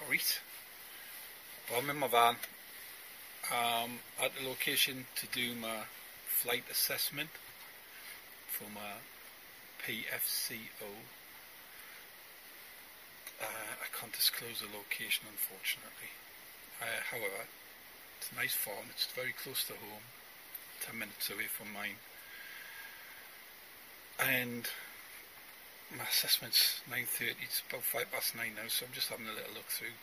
Right. Well, I'm in my van at the location to do my flight assessment for my PfCO. I can't disclose the location, unfortunately. However, it's a nice farm. It's very close to home, 10 minutes away from mine. And my assessment's 9:30. It's about 9:05 now, so I'm just having a little look through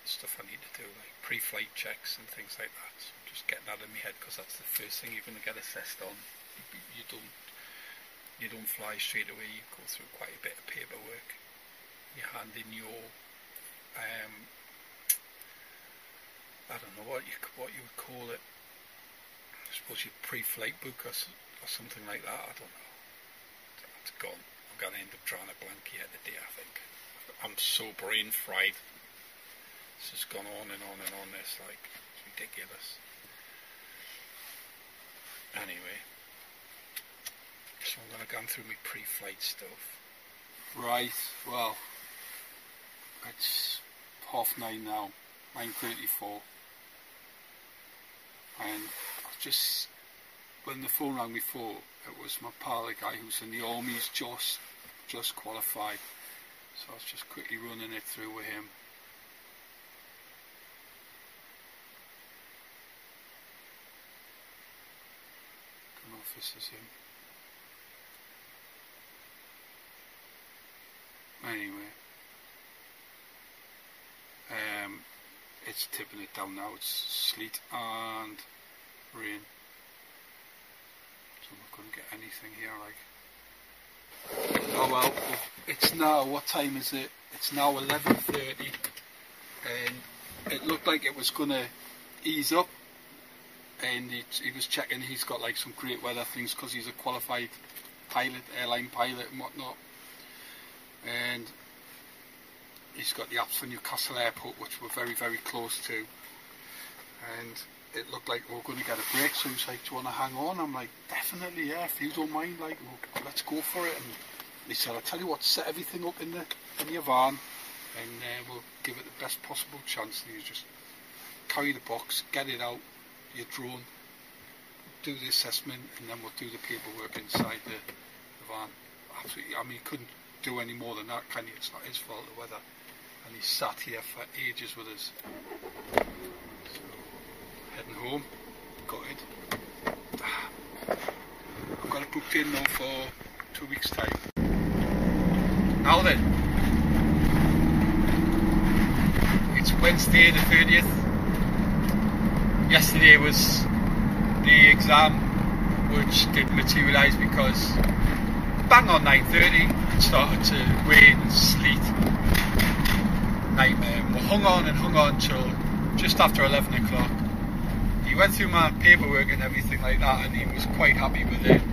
stuff I need to do, like pre-flight checks and things like that. So I'm just getting that in my head, because that's the first thing you're going to get assessed on. You don't fly straight away. You go through quite a bit of paperwork. You hand in your I don't know what you would call it. I suppose your pre-flight book or something like that. I don't know. It's gone. I'm going to end up drawing a blank here today, I think. I'm so brain fried. It's just gone on and on and on. It's like, it's ridiculous. Anyway, so I'm going to go through my pre-flight stuff. Right, well, it's 9:30 now, 9:34. And I just, when the phone rang before, it was my pal, the guy who's in the army, he's just qualified. So I was just quickly running it through with him. I don't know if this is him. Anyway, it's tipping it down now. It's sleet and rain, so I'm not going to get anything here, like. Oh well, it's now, what time is it? It's now 11:30, and it looked like it was going to ease up, and he was checking. He's got like some great weather things because he's a qualified pilot, airline pilot and whatnot. And he's got the apps for Newcastle Airport, which we're very, very close to. And it looked like we were going to get a break, so he was like, do you want to hang on? I'm like, definitely, yeah, if you don't mind, like, well, let's go for it. And he said, I'll tell you what, set everything up in your van, and we'll give it the best possible chance. And you just carry the box, get it out, your drone, do the assessment, and then we'll do the paperwork inside the van. Absolutely, I mean, he couldn't do any more than that, can he? It's not his fault, the weather. And he sat here for ages with us. So, heading home, got it. I've got it booked in now for 2 weeks' time. Now then, it's Wednesday the 30th. Yesterday was the exam, which didn't materialise because bang on 9:30 it started to rain and sleet. Nightmare. We hung on till just after 11 o'clock. He went through my paperwork and everything like that, and he was quite happy with it. A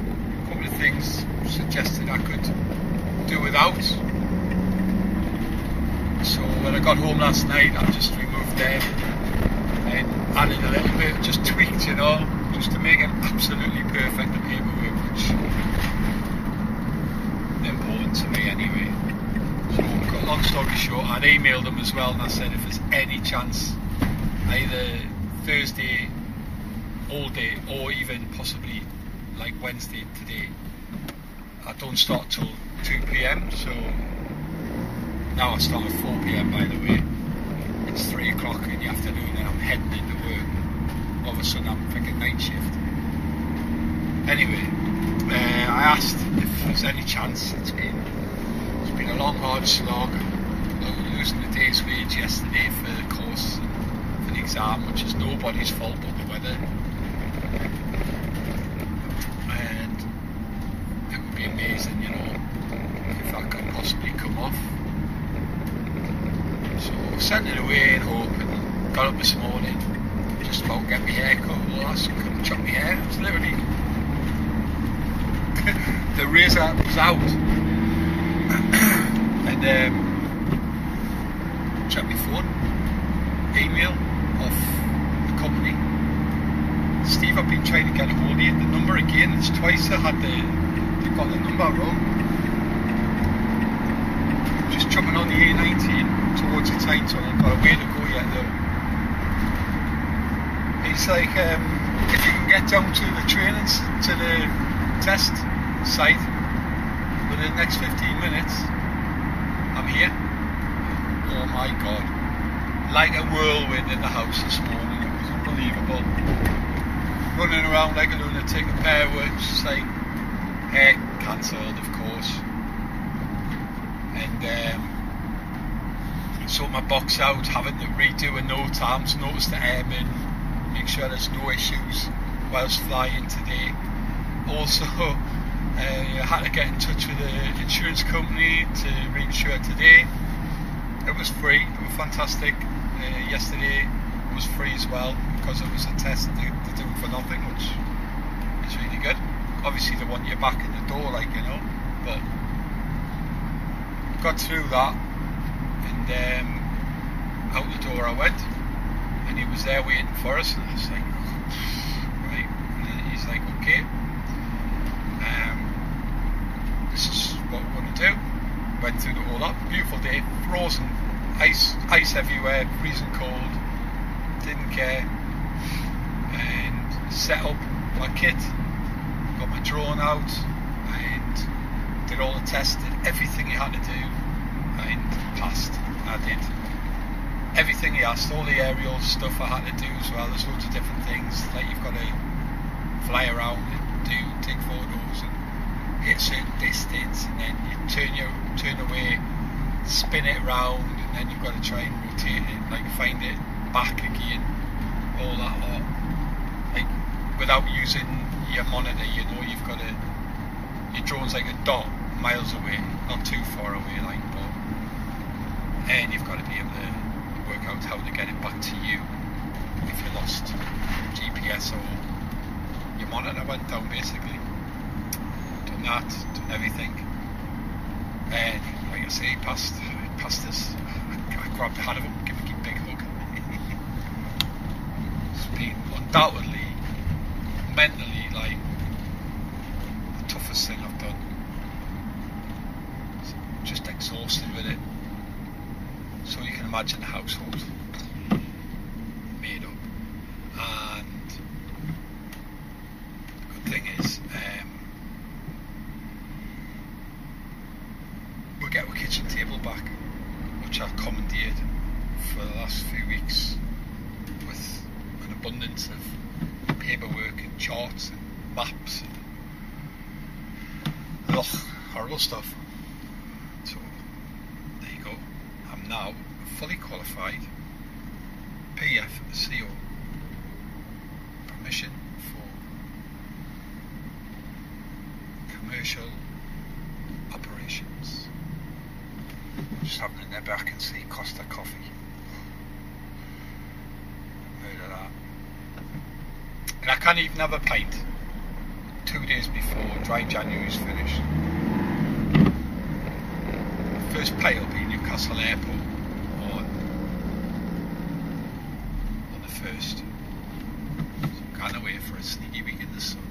couple of things suggested I could do without. So when I got home last night, I just removed them and added a little bit, just tweaked, you know, just to make it absolutely perfect, the paperwork, which important to me anyway. So got long story short, I'd emailed them as well, and I said if there's any chance, either Thursday all day or even possibly like Wednesday today, I don't start till 2 PM, so now I start at 4 PM, by the way. It's 3 o'clock in the afternoon and I'm heading into work. All of a sudden I'm thinking night shift. Anyway, I asked if there's any chance. It's been a long, hard slog. Losing a day's wage yesterday for the course, for the exam, which is nobody's fault but the weather. And it would be amazing, you know, if that could possibly come off. So I sent it away in hope, and got up this morning, just about to get my hair cut. Well, I couldn't chop my hair. It was literally the razor was out. And checked my phone, email off the company. Steve, I've been trying to get a hold of you. The number again, it's twice I had they got the number wrong. Just jumping on the A19 towards the the time tunnel. Got a way to go yet though. He's like, if you can get down to the trainings, to the test site within the next 15 minutes, I'm here. Oh my god. Like a whirlwind in the house this morning. It was unbelievable. Running around like a lunatic, a pair which like cancelled of course. And sort my box out, having to redo a note arms, notice the airmen, make sure there's no issues whilst flying today. Also I had to get in touch with the insurance company to reinsure today. It was free, it was fantastic. Yesterday it was free as well because it was a test they do for nothing, which is really good. Obviously they want you back in the door, like, you know, but got through that and out the door I went and he was there waiting for us and I was like, right, and he's like, okay, this is what we're going to do. Went through the whole lot, beautiful day, frozen, ice everywhere, freezing cold, didn't care, and set up my kit, got my drone out and did all the tests, did everything you had to do and passed. I did everything he asked, all the aerial stuff I had to do as well. There's loads of different things, like you've got to fly around and take photos and hit a certain distance and then you turn away, spin it round and then you've got to try and rotate it, like find it back again, all that lot, like without using your monitor, you know, you've got to, your drone's like a dot miles away, not too far away, like, but, and you've got to be able to work out how to get it back to you if you lost GPS or your monitor went down basically. Done that, done everything, and like I say, passed this. I grabbed the hand of him, give him a big hug. It's been undoubtedly, mentally, like the toughest thing I've done. Just exhausted with it. So you can imagine the household made up. And the good thing is, we'll get our kitchen table back, which I've commandeered for the last few weeks with an abundance of paperwork and charts and maps and horrible stuff. So there you go. I'm now a fully qualified PfCO, permission for commercial operations. Just having a nibble, I can see Costa Coffee. Heard of that. And I can't even have a pint 2 days before dry January's finished. The first pint will be Newcastle Airport on the 1st. So I'm kind of waiting for a sneaky week in the sun.